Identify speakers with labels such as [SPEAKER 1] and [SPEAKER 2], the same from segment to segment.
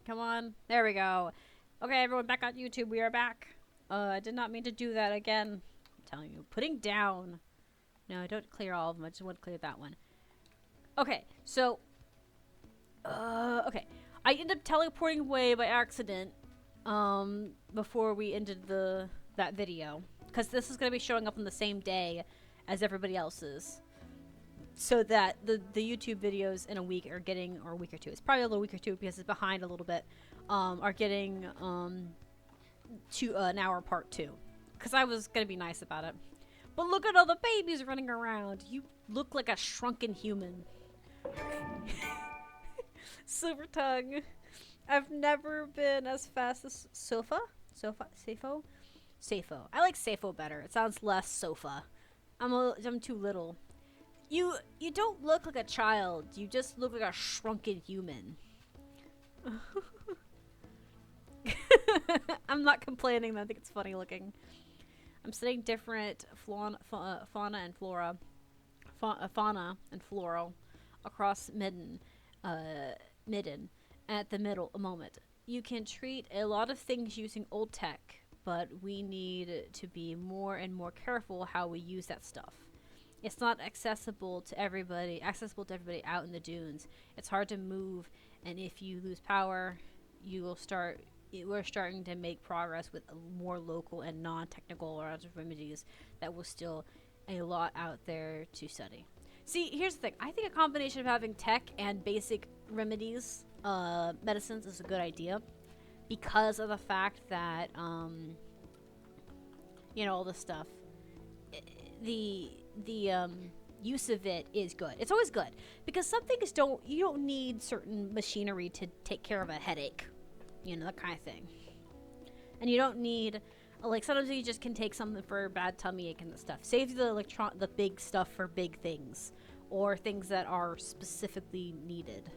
[SPEAKER 1] Come on. There we go. Okay, everyone back on YouTube. We are back. I did not mean to do that again. I'm telling you. Putting down. No, I don't clear all of them. I just want to clear that one. Okay, so... okay. I ended up teleporting away by accident, before we ended that video. Because this is going to be showing up on the same day as everybody else's. So that the YouTube videos in a week are getting, or a week or two, it's probably a little week or two because it's behind a little bit, are getting to an hour part 2. Because I was going to be nice about it. But look at all the babies running around. You look like a shrunken human. Silver tongue. I've never been as fast as Safo. I like Safo better. It sounds less sofa. I'm too little. You don't look like a child. You just look like a shrunken human. I'm not complaining. I think it's funny looking. I'm studying different fauna and flora, fauna and floral across Midden at the middle moment. You can treat a lot of things using old tech, but we need to be more and more careful how we use that stuff. It's not accessible to everybody out in the dunes. It's hard to move, and if you lose power, we're starting to make progress with more local and non-technical remedies that will still a lot out there to study. See, here's the thing. I think a combination of having tech and basic remedies, medicines, is a good idea because of the fact that, all this stuff. The use of it is good. It's always good because some things you don't need certain machinery to take care of a headache, that kind of thing. And you don't need, like, sometimes you just can take something for a bad tummy ache and stuff. Save the big stuff for big things or things that are specifically needed.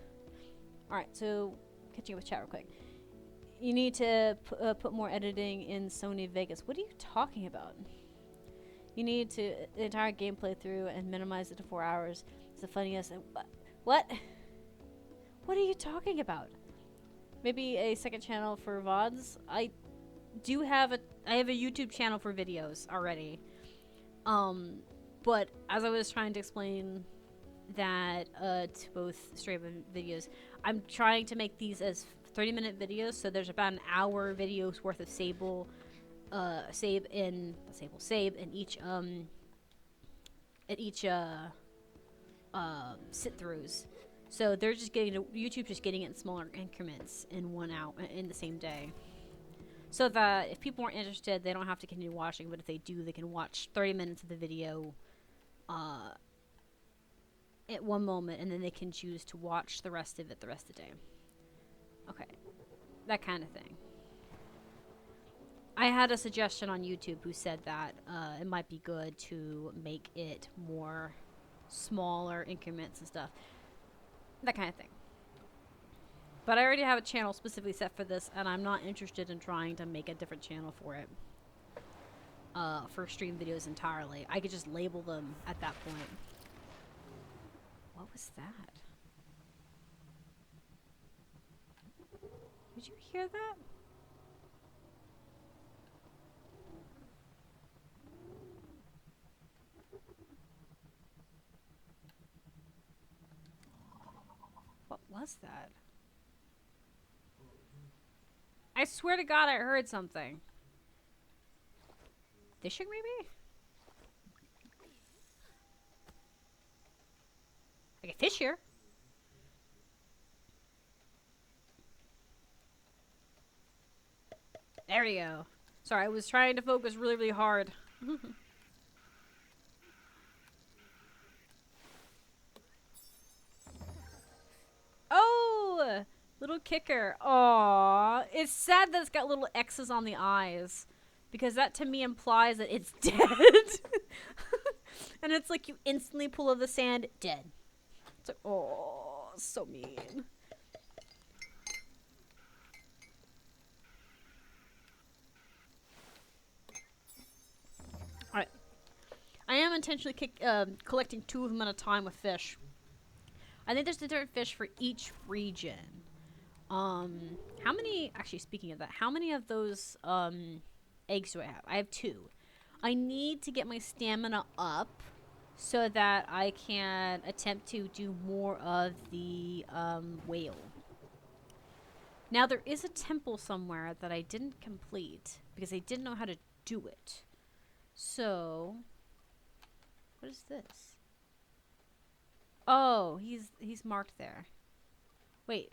[SPEAKER 1] All right, so catching up with chat real quick. You need to put more editing in Sony Vegas. What are you talking about? You need to the entire game playthrough and minimize it to 4 hours. It's the funniest. What? What are you talking about? Maybe a second channel for VODs? I have a YouTube channel for videos already. But as I was trying to explain that to both stream and videos, I'm trying to make these as 30-minute videos. So there's about an hour videos worth of Sable. Save in each sit-throughs. So they're just YouTube's just getting it in smaller increments in 1 hour in the same day. So that if people aren't interested, they don't have to continue watching, but if they do, they can watch 30 minutes of the video at one moment, and then they can choose to watch the rest of it the rest of the day. Okay. That kind of thing. I had a suggestion on YouTube who said that it might be good to make it more smaller increments and stuff. That kind of thing. But I already have a channel specifically set for this, and I'm not interested in trying to make a different channel for it. For stream videos entirely. I could just label them at that point. What was that? Did you hear that? What was that? I swear to God I heard something. Fishing, maybe? I can fish here. There we go. Sorry, I was trying to focus really, really hard. Oh! Little kicker. Aww. It's sad that it's got little X's on the eyes. Because that to me implies that it's dead. And it's like you instantly pull out of the sand, dead. It's like, oh, so mean. Alright. I am intentionally collecting 2 of them at a time with fish. I think there's different fish for each region. How many, actually speaking of that, how many of those eggs do I have? I have 2. I need to get my stamina up so that I can attempt to do more of the whale. Now there is a temple somewhere that I didn't complete because I didn't know how to do it. So, what is this? Oh, he's marked there. Wait.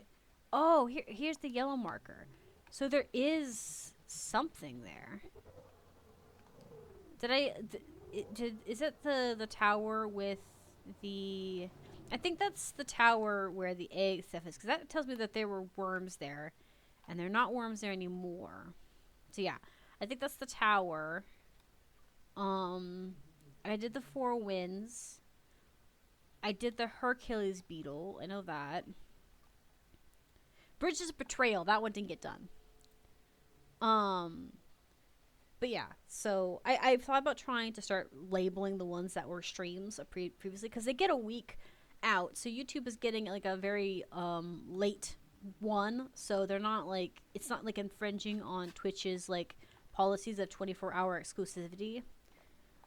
[SPEAKER 1] Oh, here's the yellow marker. So there is something there. Is it the tower with the... I think that's the tower where the egg stuff is, because that tells me that there were worms there, and they're not worms there anymore. So yeah, I think that's the tower. I did the 4 winds. I did the Hercules beetle. I know that. Bridges of Betrayal. That one didn't get done. But yeah, so I've thought about trying to start labeling the ones that were streams previously, because they get a week out. So YouTube is getting like a very late one. So they're not like, it's not like infringing on Twitch's like policies of 24-hour exclusivity.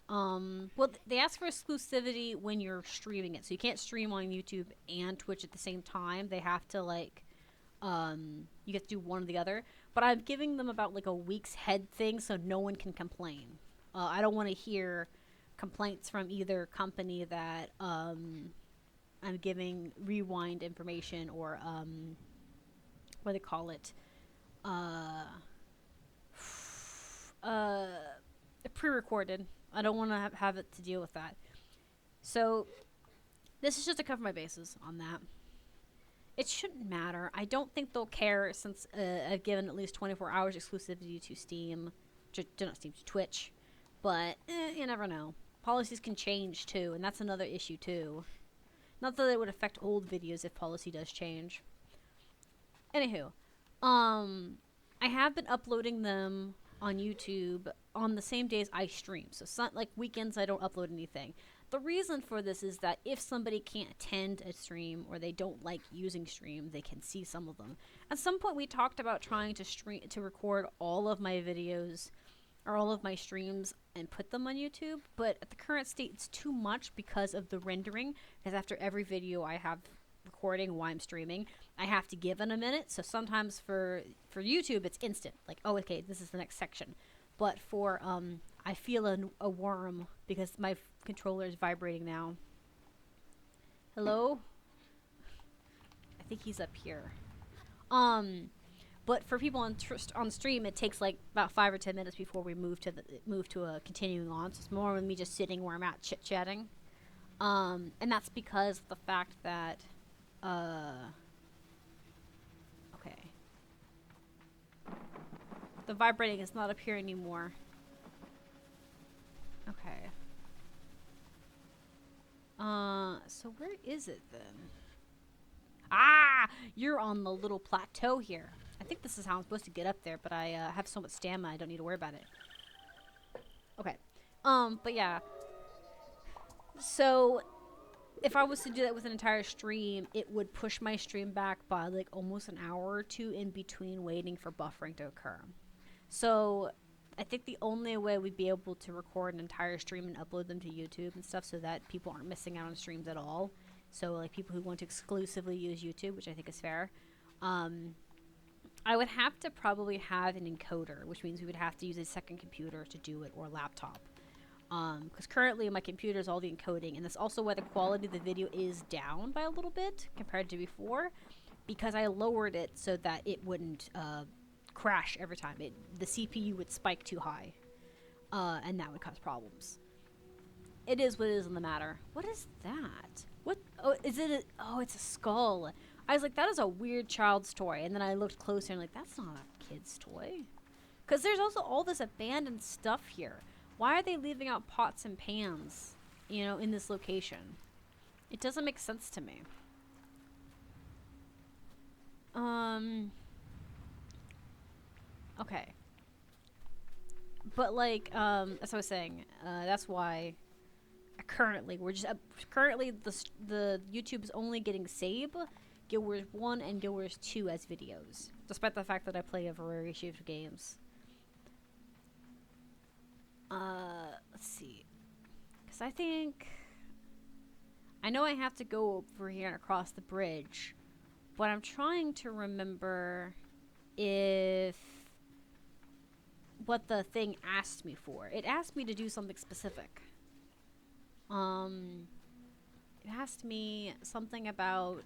[SPEAKER 1] Well, they ask for exclusivity when you're streaming it. So you can't stream on YouTube and Twitch at the same time. They have to like, you get to do one or the other. But I'm giving them about like a week's head thing so no one can complain. I don't want to hear complaints from either company that I'm giving rewind information or what do they call it? Pre-recorded. I don't want to have it to deal with that. So this is just to cover my bases on that. It shouldn't matter. I don't think they'll care since I've given at least 24 hours exclusivity to Steam. Not Steam, to Twitch. But you never know. Policies can change too, and that's another issue too. Not that it would affect old videos if policy does change. Anywho, I have been uploading them on YouTube on the same days I stream. So it's not like weekends I don't upload anything. The reason for this is that if somebody can't attend a stream or they don't like using stream, they can see some of them. At some point we talked about trying to record all of my videos or all of my streams and put them on YouTube, but at the current state it's too much because of the rendering, because after every video I have recording while I'm streaming, I have to give it a minute. So sometimes for YouTube it's instant, like, oh, okay, this is the next section. But for I feel a worm because my controller is vibrating now. Hello? I think he's up here. But for people on stream, it takes like about 5 or 10 minutes before we move to a continuing on. So it's more of me just sitting where I'm at chit chatting, and that's because of the fact that okay, the vibrating is not up here anymore. Okay. So where is it then? Ah, you're on the little plateau here. I think this is how I'm supposed to get up there, but I have so much stamina I don't need to worry about it. Okay. But yeah. So if I was to do that with an entire stream, it would push my stream back by like almost an hour or 2 in between waiting for buffering to occur. So I think the only way we'd be able to record an entire stream and upload them to YouTube and stuff so that people aren't missing out on streams at all. So like people who want to exclusively use YouTube, which I think is fair. I would have to probably have an encoder, which means we would have to use a second computer to do it, or laptop. Because currently my computer is all the encoding, and that's also why the quality of the video is down by a little bit compared to before, because I lowered it so that it wouldn't crash every time. The CPU would spike too high, and that would cause problems. It is what it is in the matter. What is that? What? Oh, is it oh, it's a skull. I was like, that is a weird child's toy. And then I looked closer and like, that's not a kid's toy. Because there's also all this abandoned stuff here. Why are they leaving out pots and pans, you know, in this location? It doesn't make sense to me. Okay. But like, as I was saying, that's why currently we're just currently the YouTube is only getting Sable. Guild Wars 1 and Guild Wars 2 as videos, despite the fact that I play a variety of games. Let's see. Because I know I have to go over here and across the bridge, but I'm trying to remember if what the thing asked me for. It asked me to do something specific. It asked me something about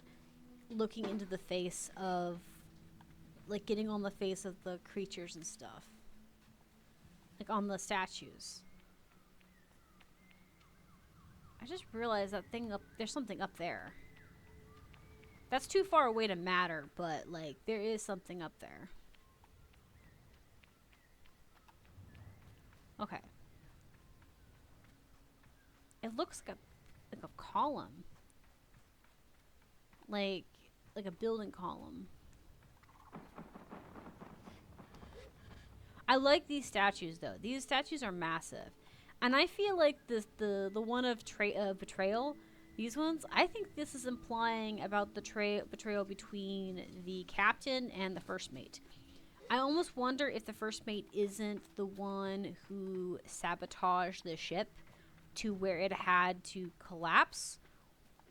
[SPEAKER 1] looking into the face of, like, getting on the face of the creatures and stuff. Like, on the statues. I just realized that thing up, there's something up there. That's too far away to matter, but, like, there is something up there. Okay. It looks like a column. Like a building column. I like these statues though. These statues are massive. And I feel like the one of betrayal, these ones, I think this is implying about the betrayal between the captain and the first mate. I almost wonder if the first mate isn't the one who sabotaged the ship to where it had to collapse,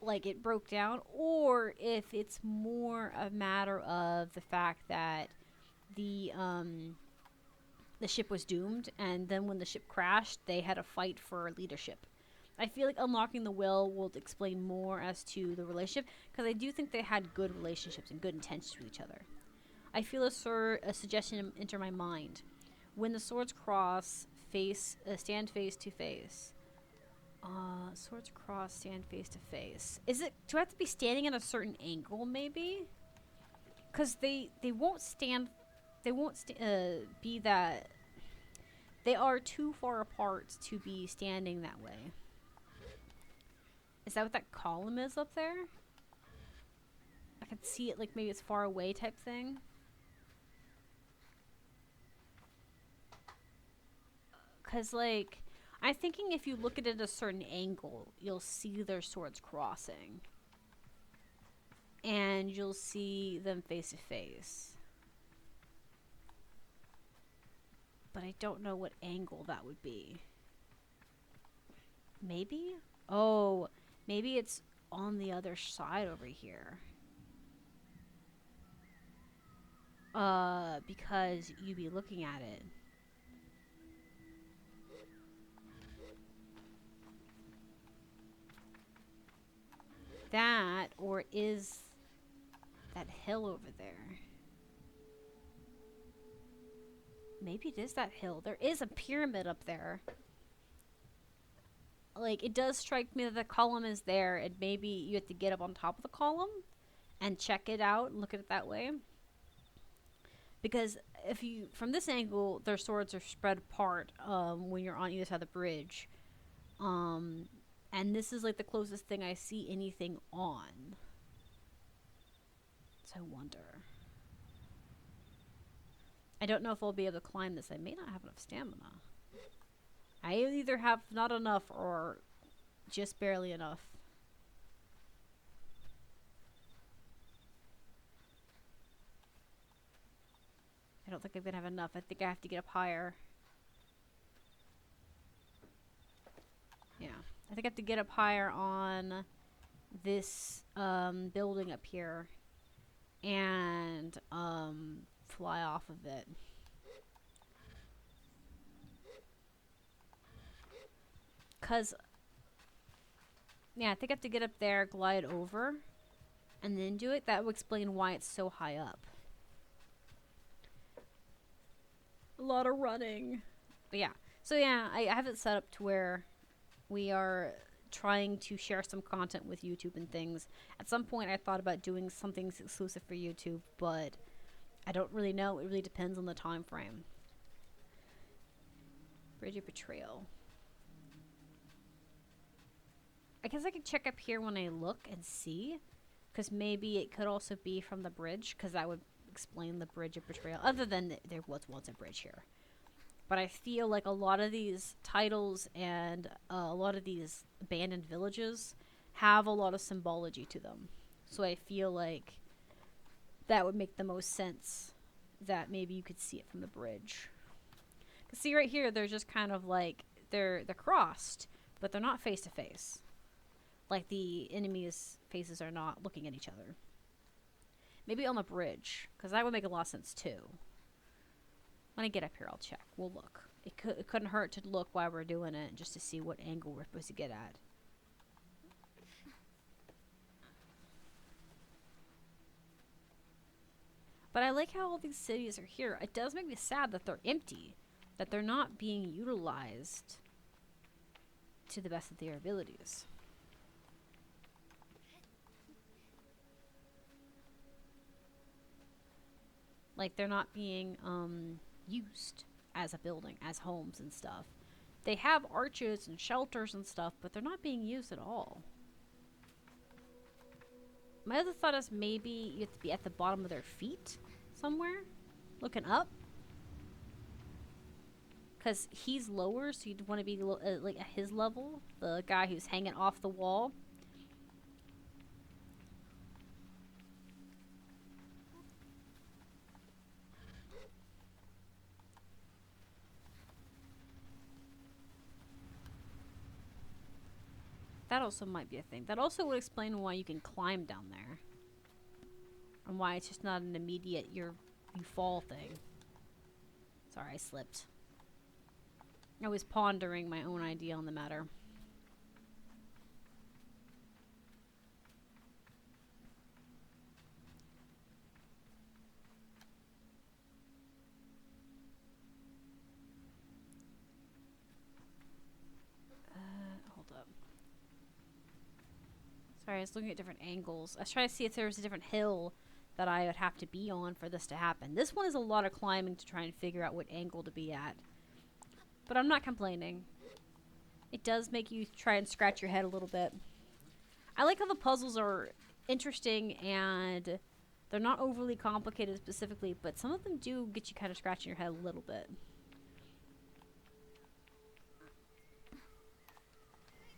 [SPEAKER 1] like it broke down, or if it's more a matter of the fact that the ship was doomed, and then when the ship crashed, they had a fight for leadership. I feel like unlocking the will explain more as to the relationship, because I do think they had good relationships and good intentions with each other. I feel a suggestion enter my mind. When the swords cross, stand face to face. Swords cross, stand face to face. Do I have to be standing at a certain angle, maybe? Because they won't be that... They are too far apart to be standing that way. Is that what that column is up there? I can see it, like, maybe it's far away type thing. Because, like, I'm thinking if you look at it at a certain angle, you'll see their swords crossing. And you'll see them face to face. But I don't know what angle that would be. Maybe? Oh, maybe it's on the other side over here. Because you'd be looking at it. That, or is that hill over there? Maybe it is that hill. There is a pyramid up there. Like, it does strike me that the column is there, and maybe you have to get up on top of the column and check it out and look at it that way. Because if you, from this angle, their swords are spread apart when you're on either side of the bridge. And this is like the closest thing I see anything on. So I wonder. I don't know if I'll be able to climb this. I may not have enough stamina. I either have not enough or just barely enough. I don't think I'm gonna have enough. I think I have to get up higher. Yeah. I think I have to get up higher on this building up here and fly off of it. Cause yeah, I think I have to get up there, glide over, and then do it. That would explain why it's so high up. A lot of running. But yeah. So yeah, I have it set up to where we are trying to share some content with YouTube and things. At some point I thought about doing something exclusive for YouTube, but I don't really know. It really depends on the time frame. Bridge of Betrayal. I guess I could check up here when I look and see, because maybe it could also be from the bridge, because that would explain the Bridge of Betrayal, other than there was once a bridge here. But I feel like a lot of these titles and a lot of these abandoned villages have a lot of symbology to them. So I feel like that would make the most sense. That maybe you could see it from the bridge. 'Cause see right here, they're just kind of like they're crossed, but they're not face to face. Like the enemies' faces are not looking at each other. Maybe on the bridge, because that would make a lot of sense too. When I get up here, I'll check. We'll look. It couldn't hurt to look while we're doing it, just to see what angle we're supposed to get at. But I like how all these cities are here. It does make me sad that they're empty, that they're not being utilized to the best of their abilities. Like, they're not being used as a building, as homes and stuff. They have arches and shelters and stuff, but they're not being used at all. My other thought is maybe you have to be at the bottom of their feet somewhere, looking up. Because he's lower, so you'd want to be like at his level, the guy who's hanging off the wall. That also might be a thing. That also would explain why you can climb down there. And why it's just not an immediate you fall thing. Sorry, I slipped. I was pondering my own idea on the matter. Hold up. Sorry, I was looking at different angles. I was trying to see if there was a different hill that I would have to be on for this to happen. This one is a lot of climbing to try and figure out what angle to be at. But I'm not complaining. It does make you try and scratch your head a little bit. I like how the puzzles are interesting and they're not overly complicated specifically, but some of them do get you kind of scratching your head a little bit.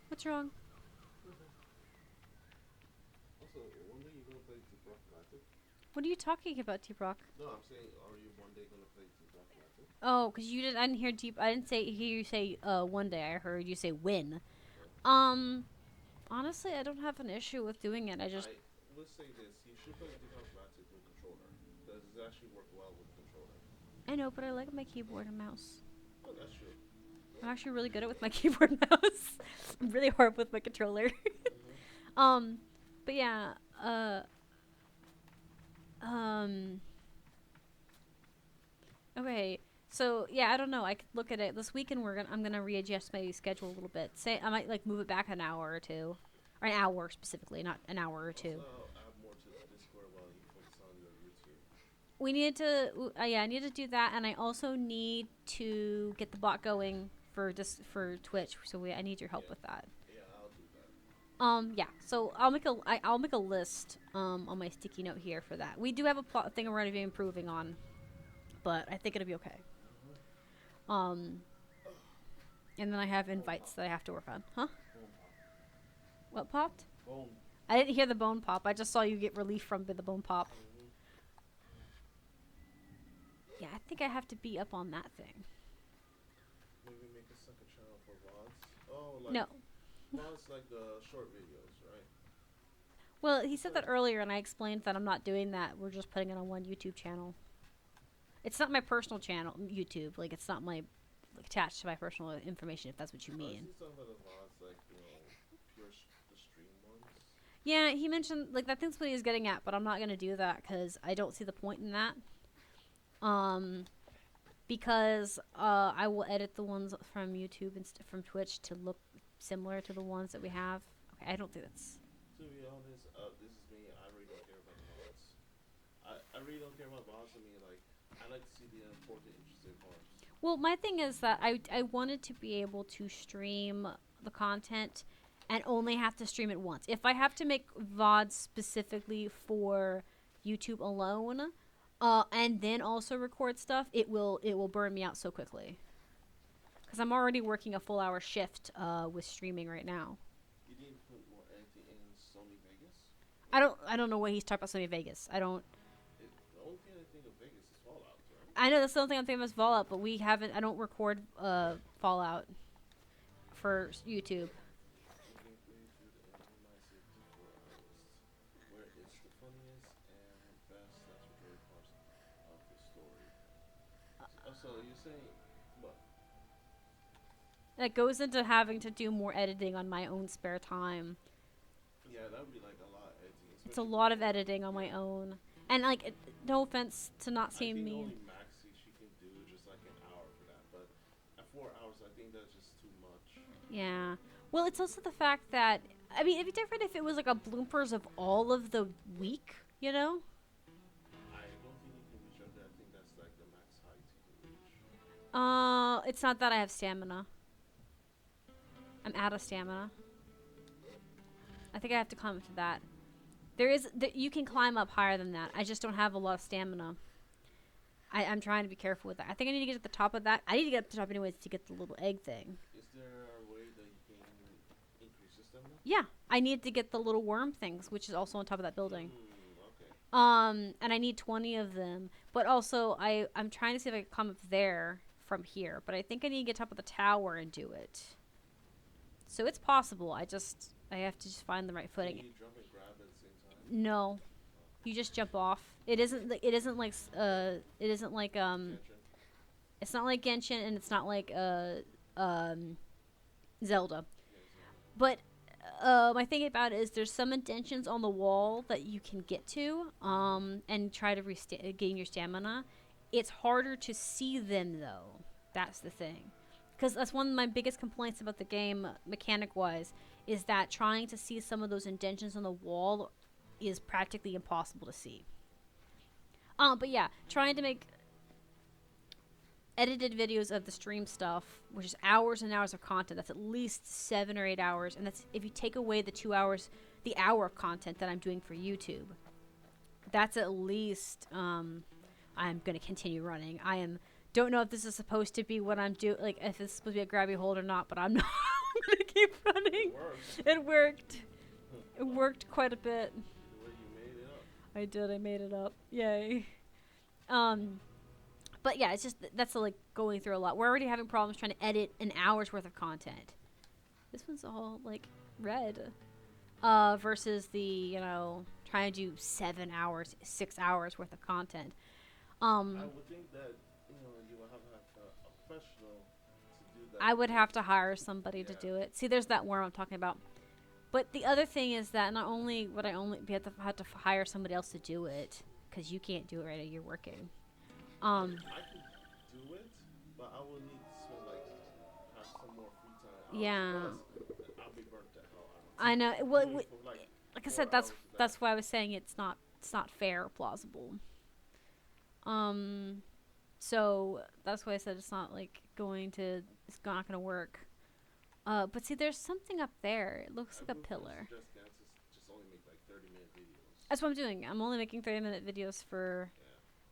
[SPEAKER 1] What's wrong?
[SPEAKER 2] Also, one day you're gonna play T-Rock Classic?
[SPEAKER 1] What are you talking about, T-Rock?
[SPEAKER 2] No, I'm saying, are you one day gonna play T-Rock Classic?
[SPEAKER 1] Oh, because you didn't. I didn't hear deep. I didn't hear you say one day. I heard you say when. Honestly, I don't have an issue with doing it. I
[SPEAKER 2] would say this: you should play T-Rock Classic with controller, because it actually work well with controller.
[SPEAKER 1] I know, but I like my keyboard and mouse.
[SPEAKER 2] Oh, that's true.
[SPEAKER 1] I'm actually really good at it with my keyboard and mouse. I'm really hard with my controller. But yeah, okay. So yeah, I don't know. I could look at it this weekend. I'm gonna readjust my schedule a little bit. Say I might like move it back an hour or two, or an hour specifically, not an hour or two.
[SPEAKER 2] Also, add more to the Discord while you focus on your YouTube.
[SPEAKER 1] We need to. Yeah, I need to do that, and I also need to get the bot going for Twitch. So I need your help with that.
[SPEAKER 2] Yeah, I'll do that.
[SPEAKER 1] Yeah. So I'll make a list on my sticky note here for that. We do have a plot thing we're gonna be improving on, but I think it'll be okay. And then I have invites that I have to work on. Huh? What popped?
[SPEAKER 2] Bone.
[SPEAKER 1] I didn't hear the bone pop. I just saw you get relief from the bone pop. Yeah, I think I have to be up on that thing.
[SPEAKER 2] Maybe make a second channel for VODs. Oh, like
[SPEAKER 1] No.
[SPEAKER 2] VODs like the short videos, right?
[SPEAKER 1] Well, he said that earlier, and I explained that I'm not doing that. We're just putting it on one YouTube channel. It's not my personal channel, YouTube. Like, it's not my attached to my personal information, if that's what you mean.
[SPEAKER 2] I see some of the VODs, like, pure the stream ones.
[SPEAKER 1] Yeah, he mentioned, like, I think that's what he was getting at, but I'm not going to do that because I don't see the point in that. Because I will edit the ones from YouTube and from Twitch to look similar to the ones that we have. Okay, I don't think that's...
[SPEAKER 2] To be honest, this is me. I really don't care about VODs. I really don't care about VODs. I mean, like, I like to see the important, interesting parts.
[SPEAKER 1] Well, my thing is that I wanted to be able to stream the content and only have to stream it once. If I have to make VODs specifically for YouTube alone, and then also record stuff, it will burn me out so quickly. Because I'm already working a full hour shift with streaming right now.
[SPEAKER 2] You didn't put more anything in Sony Vegas?
[SPEAKER 1] I don't know what he's talking about Sony Vegas. I don't. I know that's the only thing I'm thinking about is Fallout, but we haven't. I don't record Fallout for YouTube.
[SPEAKER 2] Gameplay through the enemy mindset for where it's the funniest and best satisfactory parts of the story. So you're saying, what?
[SPEAKER 1] That goes into having to do more editing on my own spare time.
[SPEAKER 2] Yeah, that would be like a lot of editing,
[SPEAKER 1] It's a
[SPEAKER 2] especially
[SPEAKER 1] lot
[SPEAKER 2] with
[SPEAKER 1] of editing on my own, and like, no offense to not
[SPEAKER 2] I
[SPEAKER 1] seeing
[SPEAKER 2] think
[SPEAKER 1] me.
[SPEAKER 2] only Maxi she can do just like an hour for that, but at 4 hours I think that's just too much.
[SPEAKER 1] Yeah. Well, it's also the fact that I mean, it'd be different if it was like a bloopers of all of the week, you know?
[SPEAKER 2] I don't think you can reach up there. I think that's like the max height you can reach.
[SPEAKER 1] It's not that I have stamina. I'm out of stamina. I think I have to climb up to that. You can climb up higher than that. I just don't have a lot of stamina. I'm trying to be careful with that. I think I need to get to the top of that. I need to get up to the top anyways to get the little egg thing.
[SPEAKER 2] Is there a way that you can increase your stamina?
[SPEAKER 1] Yeah, I need to get the little worm things, which is also on top of that building.
[SPEAKER 2] Okay.
[SPEAKER 1] And I need 20 of them. But also, I'm trying to see if I can come up there from here. But I think I need to get top of the tower and do it. So it's possible. I have to just find the right footing.
[SPEAKER 2] Can you jump and grab at the same time?
[SPEAKER 1] No, you just jump off. It isn't like
[SPEAKER 2] Genshin?
[SPEAKER 1] it's not like Genshin, and it's not like Zelda.
[SPEAKER 2] Yeah, exactly.
[SPEAKER 1] But my thing about it is there's some indentions on the wall that you can get to and try to gain your stamina. It's harder to see them though. That's the thing. Because that's one of my biggest complaints about the game, mechanic-wise, is that trying to see some of those indentions on the wall is practically impossible to see. But yeah, trying to make edited videos of the stream stuff, which is hours and hours of content. That's at least 7 or 8 hours, and that's if you take away the hour of content that I'm doing for YouTube. That's at least. I'm gonna continue running. Don't know if this is supposed to be what I'm doing, like if it's supposed to be a grabby hold or not, but I'm not. I'm gonna keep running. It worked. It worked quite a bit.
[SPEAKER 2] You made it up.
[SPEAKER 1] I did. I made it up. Yay. But yeah, it's just that's like going through a lot. We're already having problems trying to edit an hour's worth of content. This one's all like red. Versus the trying to do 7 hours, 6 hours worth of content.
[SPEAKER 2] I would think that you would have to have a professional to do that.
[SPEAKER 1] I would have to hire somebody to do it. See, there's that worm I'm talking about. But the other thing is that not only would I have to hire somebody else to do it, because you can't do it right now, you're working.
[SPEAKER 2] I could do it, but I would need to spend have some more free time.
[SPEAKER 1] Yeah.
[SPEAKER 2] I'll be burnt the hell out.
[SPEAKER 1] I know. Well, like I said,
[SPEAKER 2] 4 hours
[SPEAKER 1] that's why I was saying it's not fair or plausible. So that's why I said it's not it's not gonna work. But see, there's something up there. It looks like a pillar.
[SPEAKER 2] Just only make 30-minute videos.
[SPEAKER 1] That's what I'm doing. I'm only making 30-minute videos for. Yeah.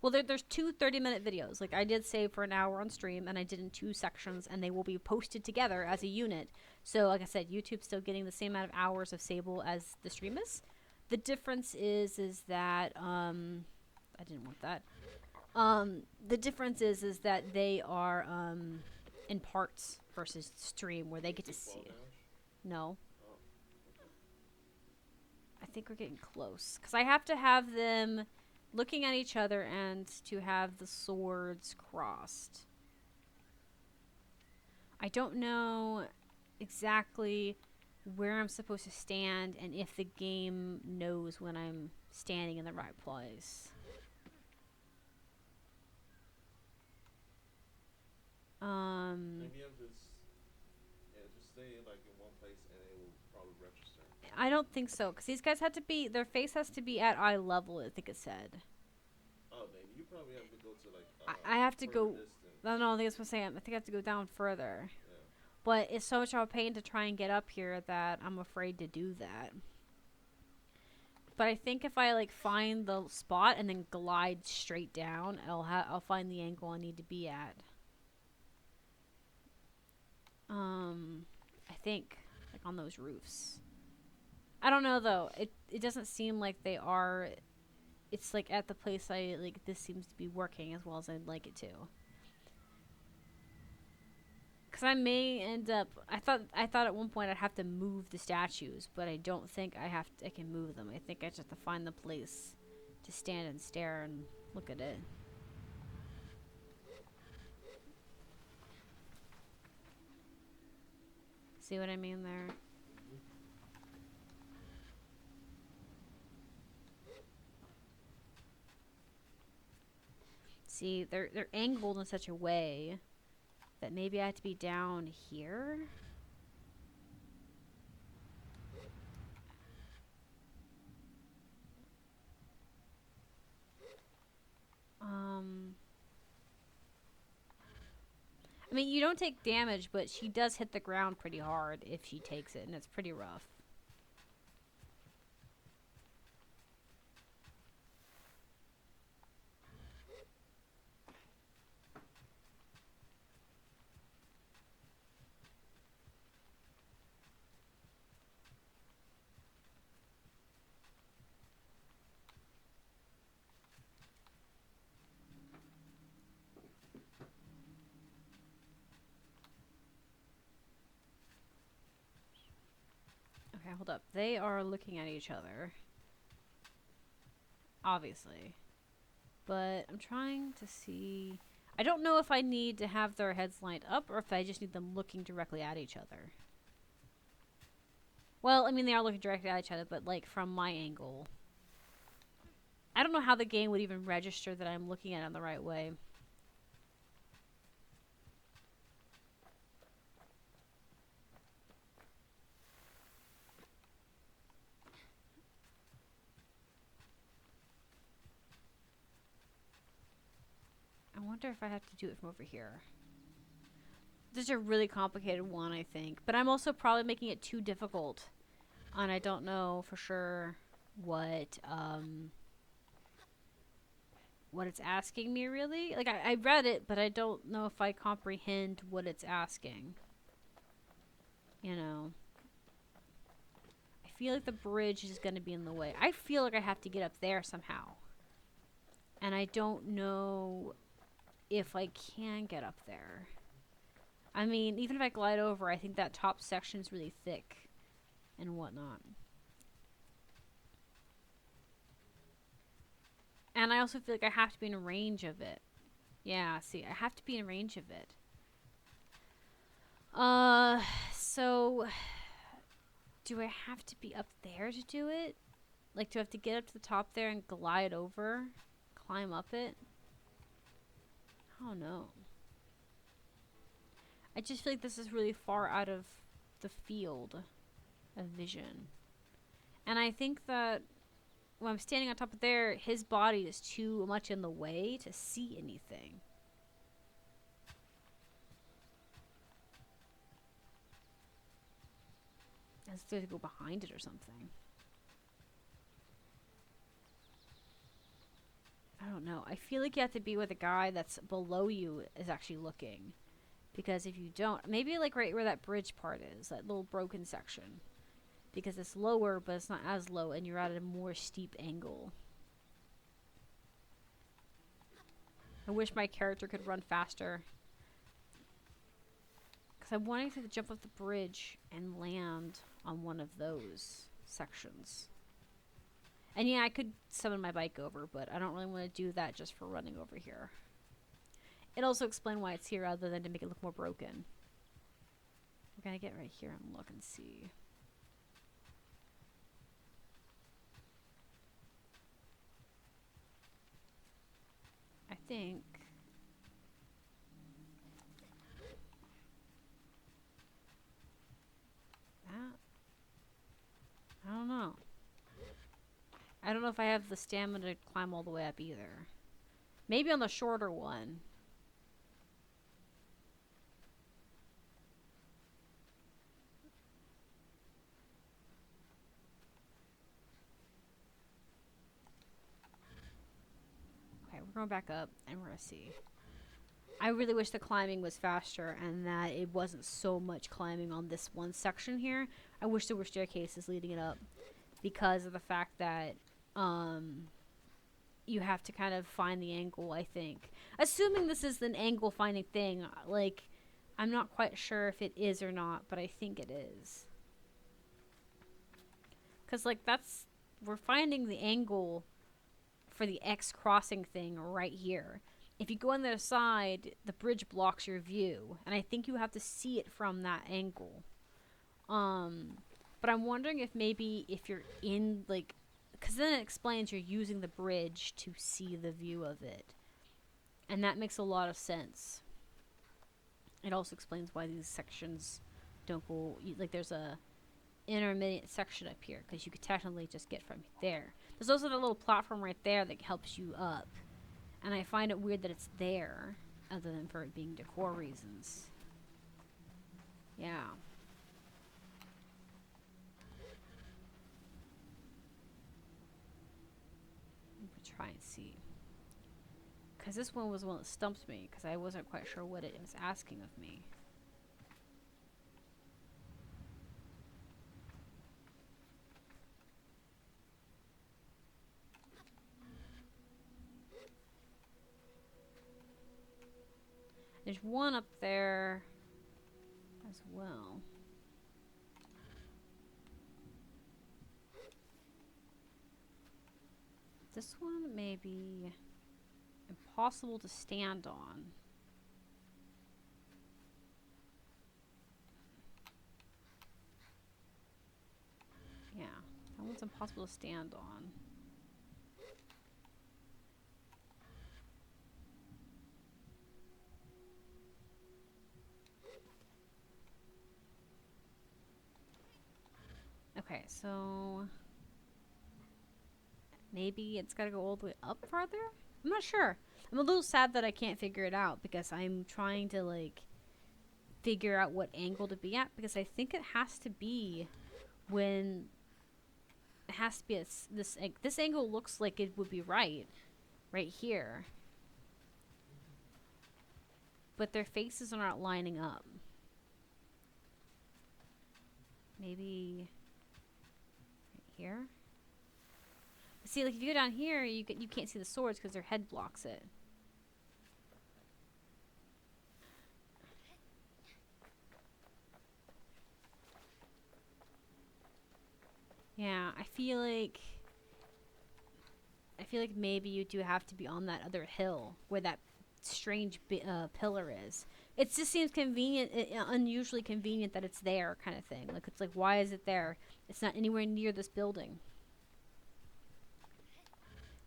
[SPEAKER 1] Well, there's 2 30-minute videos. Like I did save for an hour on stream, and I did in 2 sections, and they will be posted together as a unit. So, like I said, YouTube's still getting the same amount of hours of Sable as the stream is. The difference is that I didn't want that. The difference is that they are in parts versus stream where they get to see it. No. I think we're getting close because I have to have them looking at each other and to have the swords crossed. I don't know exactly where I'm supposed to stand and if the game knows when I'm standing in the right place.
[SPEAKER 2] Maybe I'm just stay in one place and it will probably register.
[SPEAKER 1] I don't think so, because these guys their face has to be at eye level, I think it said.
[SPEAKER 2] Oh, then you probably have to go to
[SPEAKER 1] I have to go.
[SPEAKER 2] distance.
[SPEAKER 1] No, I think that's what I'm saying. I think I have to go down further.
[SPEAKER 2] Yeah.
[SPEAKER 1] But it's so much of a pain to try and get up here that I'm afraid to do that. But I think if I find the spot and then glide straight down, I'll find the angle I need to be at. I think on those roofs. I don't know though. It doesn't seem like they are it's like at the place I like. This seems to be working as well as I'd like it to. Because I may end up. I thought at one point I'd have to move the statues, but I don't think I have. I can move them. I think I just have to find the place to stand and stare and look at it. See what I mean there? See, they're angled in such a way that maybe I have to be down here. I mean, you don't take damage, but she does hit the ground pretty hard if she takes it, and it's pretty rough. Okay, hold up. They are looking at each other. Obviously. But I'm trying to see... I don't know if I need to have their heads lined up or if I just need them looking directly at each other. Well, I mean, they are looking directly at each other, but like from my angle. I don't know how the game would even register that I'm looking at it in the right way. I wonder if I have to do it from over here. This is a really complicated one, I think. But I'm also probably making it too difficult. And I don't know for sure what it's asking me, really. Like, I read it, but I don't know if I comprehend what it's asking. You know. I feel like the bridge is going to be in the way. I feel like I have to get up there somehow. And I don't know if I can get up there. I mean, even if I glide over, I think that top section is really thick and whatnot. And I also feel like I have to be in range of it. Yeah, see, I have to be in range of it. So do I have to be up there to do it? Like, do I have to get up to the top there and glide over? Climb up it? I don't know. I just feel like this is really far out of the field of vision. And I think that when I'm standing on top of there, his body is too much in the way to see anything. I have to go behind it or something. I don't know. I feel like you have to be where the guy that's below you is actually looking. Because if you don't, maybe like right where that bridge part is, that little broken section. Because it's lower, but it's not as low, and you're at a more steep angle. I wish my character could run faster. Because I'm wanting to jump off the bridge and land on one of those sections. And yeah, I could summon my bike over, but I don't really want to do that just for running over here. It also explains why it's here other than to make it look more broken. We're gonna get right here and look and see. I think... that? I don't know. I don't know if I have the stamina to climb all the way up either. Maybe on the shorter one. Okay, we're going back up and we're gonna see. I really wish the climbing was faster and that it wasn't so much climbing on this one section here. I wish there were staircases leading it up because of the fact that you have to kind of find the angle, I think. Assuming this is an angle finding thing, like, I'm not quite sure if it is or not, but I think it is. Because, like, we're finding the angle for the X crossing thing right here. If you go on the other side, the bridge blocks your view, and I think you have to see it from that angle. But I'm wondering if maybe if you're in, like, because then it explains you're using the bridge to see the view of it. And that makes a lot of sense. It also explains why these sections don't go, like there's a intermediate section up here, because you could technically just get from there. There's also that little platform right there that helps you up. And I find it weird that it's there, other than for it being decor reasons. Yeah. Try and see. Because this one was the one that stumped me, because I wasn't quite sure what it was asking of me. There's one up there as well. This one may be impossible to stand on. Yeah, that one's impossible to stand on. Okay, so maybe it's gotta go all the way up farther? I'm not sure. I'm a little sad that I can't figure it out, because I'm trying to, like, figure out what angle to be at, because I think it has to be when it has to be this angle looks like it would be right here, but their faces are not lining up. Maybe right here. See, like, if you go down here, you can't see the swords because their head blocks it. Yeah, I feel like maybe you do have to be on that other hill where that strange pillar is. It just seems convenient, unusually convenient that it's there, kind of thing. Like, it's like, why is it there? It's not anywhere near this building.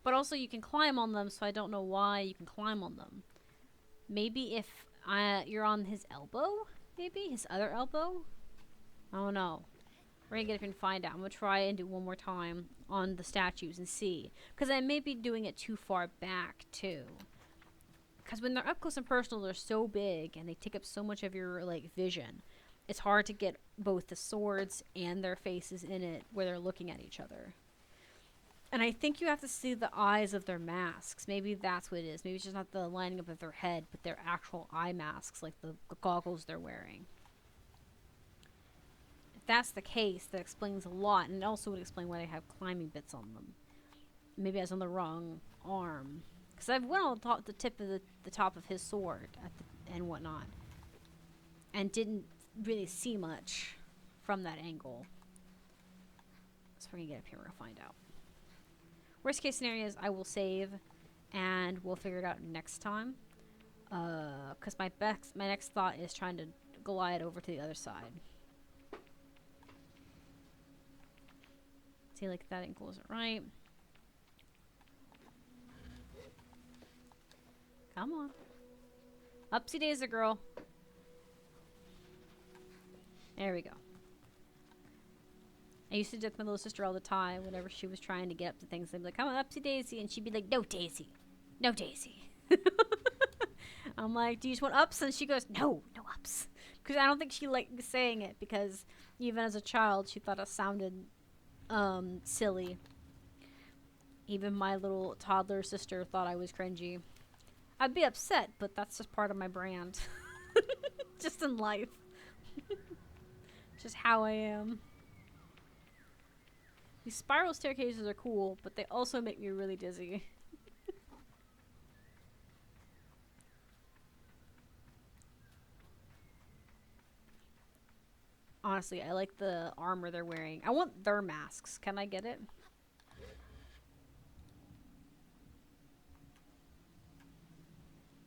[SPEAKER 1] But also, you can climb on them, so I don't know why you can climb on them. Maybe if you're on his elbow? Maybe? His other elbow? I don't know. We're gonna get up and find out. I'm gonna try and do one more time on the statues and see. Because I may be doing it too far back, too. Because when they're up close and personal, they're so big and they take up so much of your, like, vision. It's hard to get both the swords and their faces in it where they're looking at each other. And I think you have to see the eyes of their masks. Maybe that's what it is. Maybe it's just not the lining up of their head, but their actual eye masks, like the goggles they're wearing. If that's the case, that explains a lot, and it also would explain why they have climbing bits on them. Maybe I was on the wrong arm. Because I've went on the tip of the top of his sword and whatnot. And didn't really see much from that angle. So we're going to get up here and we'll find out. Worst case scenario is I will save and we'll figure it out next time. Because my next thought is trying to glide over to the other side. See, like, that angle isn't right. Come on. Upsy daisy, girl. There we go. I used to do with my little sister all the time whenever she was trying to get up to things. I'd be like, come on, upsy daisy. And she'd be like, no, Daisy. No, Daisy. I'm like, do you just want ups? And she goes, no, no ups. Because I don't think she liked saying it, because even as a child, she thought it sounded silly. Even my little toddler sister thought I was cringy. I'd be upset, but that's just part of my brand. Just in life. Just how I am. These spiral staircases are cool, but they also make me really dizzy. Honestly, I like the armor they're wearing. I want their masks. Can I get it?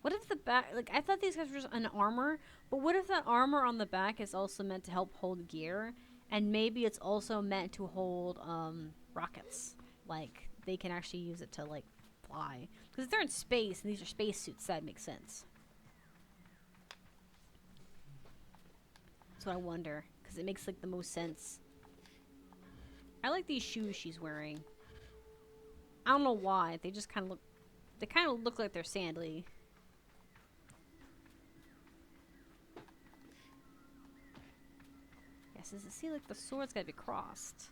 [SPEAKER 1] What if the back, like, I thought these guys were just an armor, but what if that armor on the back is also meant to help hold gear, and maybe it's also meant to hold, rockets? Like, they can actually use it to, like, fly. Because if they're in space, and these are spacesuits, that makes sense. That's what I wonder, because it makes, like, the most sense. I like these shoes she's wearing. I don't know why, they just kind of look, they kind of look like they're sandally. Yes, does it see like the sword's gotta be crossed?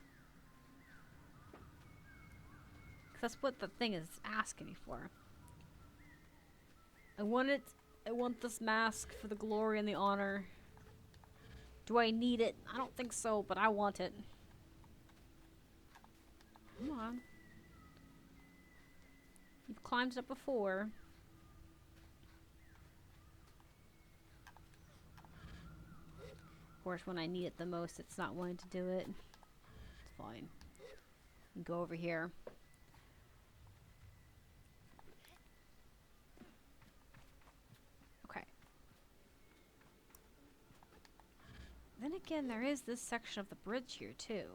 [SPEAKER 1] Cause that's what the thing is asking me for. I want it. I want this mask for the glory and the honor. Do I need it? I don't think so, but I want it. Come on. You've climbed it up before. Of course, when I need it the most, it's not wanting to do it. It's fine. Go over here. Okay. Then again, there is this section of the bridge here, too.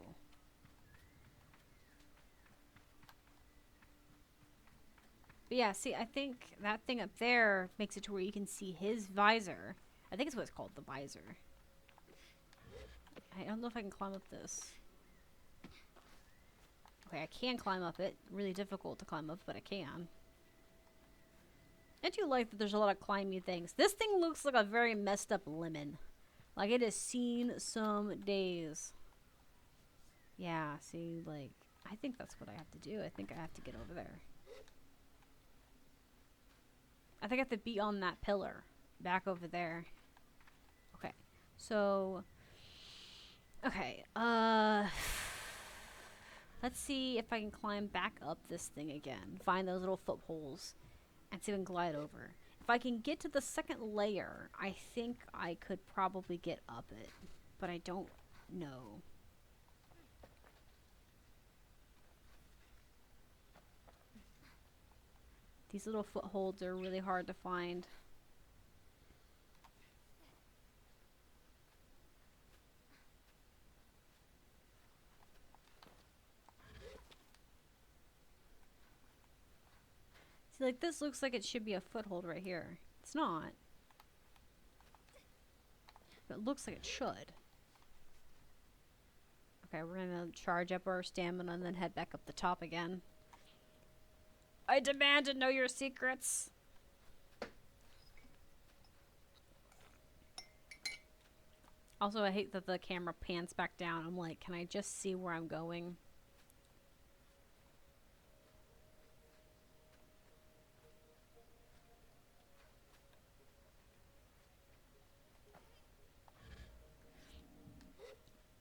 [SPEAKER 1] But yeah, see, I think that thing up there makes it to where you can see his visor. I think it's what it's called, the visor. I don't know if I can climb up this. Okay, I can climb up it. Really difficult to climb up, but I can. I do like that there's a lot of climbing things. This thing looks like a very messed up lemon. Like it has seen some days. Yeah, see, like, I think that's what I have to do. I think I have to get over there. I think I have to be on that pillar. Back over there. Okay. So... Okay, let's see if I can climb back up this thing again. Find those little footholes. And see if I can glide over. If I can get to the second layer, I think I could probably get up it. But I don't know. These little footholds are really hard to find. See, like, this looks like it should be a foothold right here. It's not. But it looks like it should. Okay, we're gonna charge up our stamina and then head back up the top again. I demand to know your secrets! Also, I hate that the camera pans back down. I'm like, can I just see where I'm going?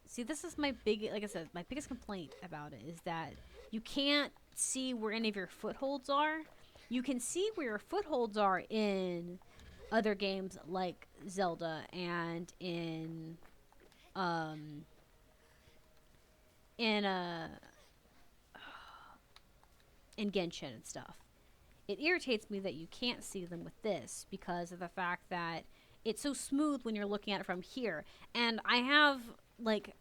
[SPEAKER 1] See, this is my big, like I said, my biggest complaint about it is that you can't see where any of your footholds are. You can see where your footholds are in other games like Zelda and um, in in Genshin and stuff. It irritates me that you can't see them with this because of the fact that it's so smooth when you're looking at it from here. And I have like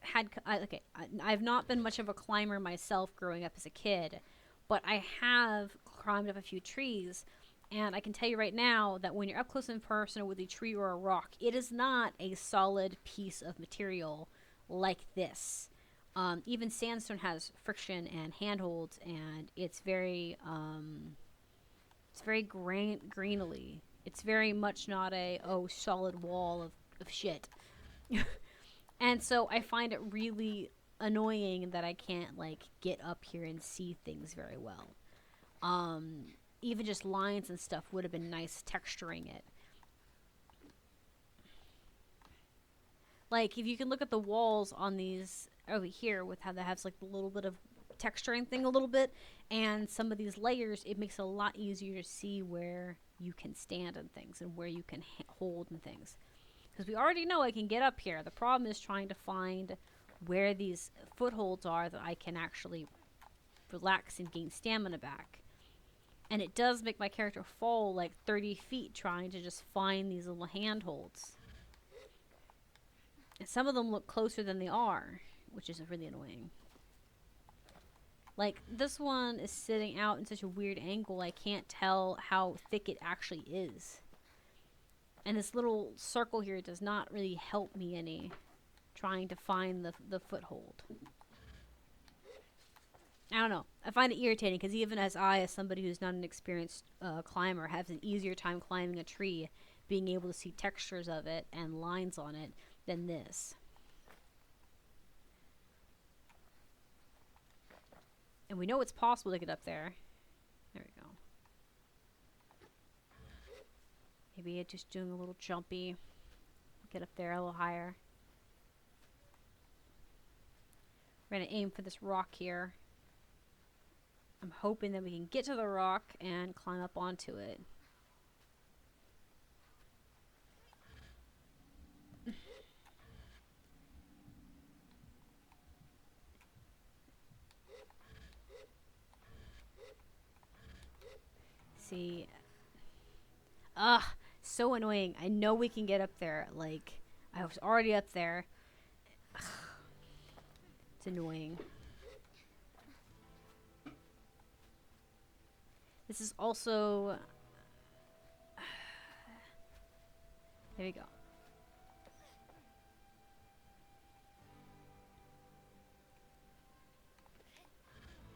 [SPEAKER 1] I've not been much of a climber myself growing up as a kid, but I have climbed up a few trees, and I can tell you right now that when you're up close and personal with a tree or a rock, it is not a solid piece of material like this. Even sandstone has friction and handholds, and it's very greenly. It's very much not a solid wall of shit. And so I find it really annoying that I can't like get up here and see things very well. Even just lines and stuff would have been nice texturing it. Like if you can look at the walls on these over here with how that has like the little bit of texturing thing a little bit, and some of these layers, it makes it a lot easier to see where you can stand and things and where you can hold and things. Because we already know I can get up here. The problem is trying to find where these footholds are that I can actually relax and gain stamina back. And it does make my character fall like 30 feet trying to just find these little handholds. And some of them look closer than they are, which is really annoying. Like, this one is sitting out in such a weird angle, I can't tell how thick it actually is. And this little circle here does not really help me any trying to find the foothold. I don't know. I find it irritating because even as somebody who's not an experienced climber, has an easier time climbing a tree, being able to see textures of it and lines on it than this. And we know it's possible to get up there. There we go. Maybe just doing a little jumpy. Get up there a little higher. We're going to aim for this rock here. I'm hoping that we can get to the rock and climb up onto it. See. Ugh, so annoying. I know we can get up there. Like, I was already up there. Ugh. It's annoying. This is also... There we go.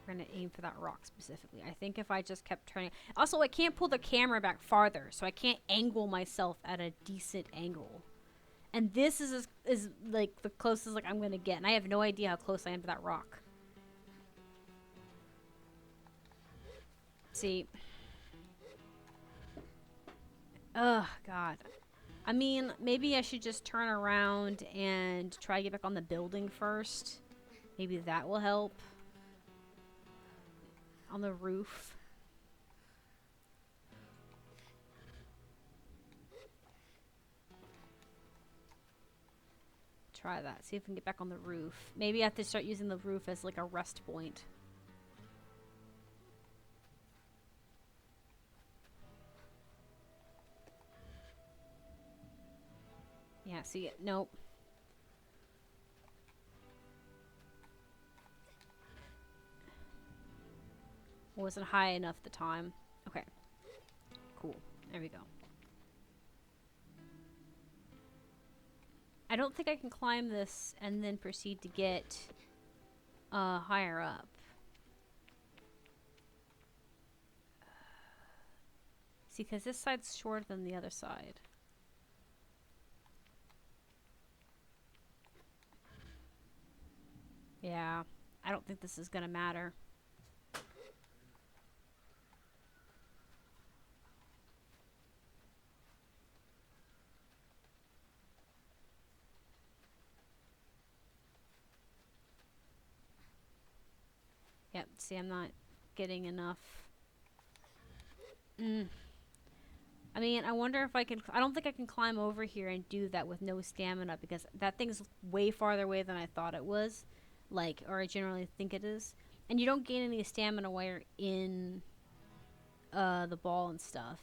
[SPEAKER 1] We're going to aim for that rock specifically. I think if I just kept turning... Also, I can't pull the camera back farther, so I can't angle myself at a decent angle. And this is like the closest like I'm going to get. And I have no idea how close I am to that rock. See. Oh, God. I mean, maybe I should just turn around and try to get back on the building first. Maybe that will help. On the roof. Try that. See if we can get back on the roof. Maybe I have to start using the roof as like a rest point. Yeah, see it? Nope. Wasn't high enough at the time. Okay. Cool. There we go. I don't think I can climb this and then proceed to get higher up. See, because this side's shorter than the other side. Yeah, I don't think this is gonna matter. Yep, see, I'm not getting enough. I mean, I wonder if I can... I don't think I can climb over here and do that with no stamina because that thing's way farther away than I thought it was. Like, or I generally think it is. And you don't gain any stamina while you're in the ball and stuff.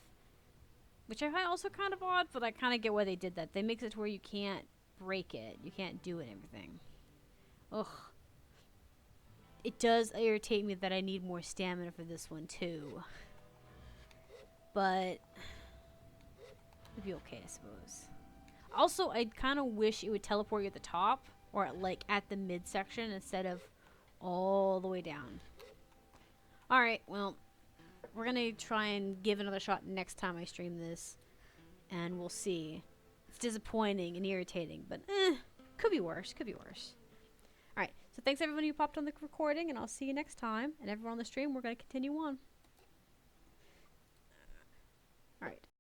[SPEAKER 1] Which I find also kind of odd, but I kind of get why they did that. They make it to where you can't break it. You can't do it and everything. Ugh. It does irritate me that I need more stamina for this one, too. But... it'd be okay, I suppose. Also, I kind of wish it would teleport you at the top. Or, like, at the midsection instead of all the way down. Alright, well... we're gonna try and give another shot next time I stream this. And we'll see. It's disappointing and irritating, but could be worse, could be worse. Alright, so thanks everyone who popped on the recording, and I'll see you next time. And everyone on the stream, we're gonna continue on.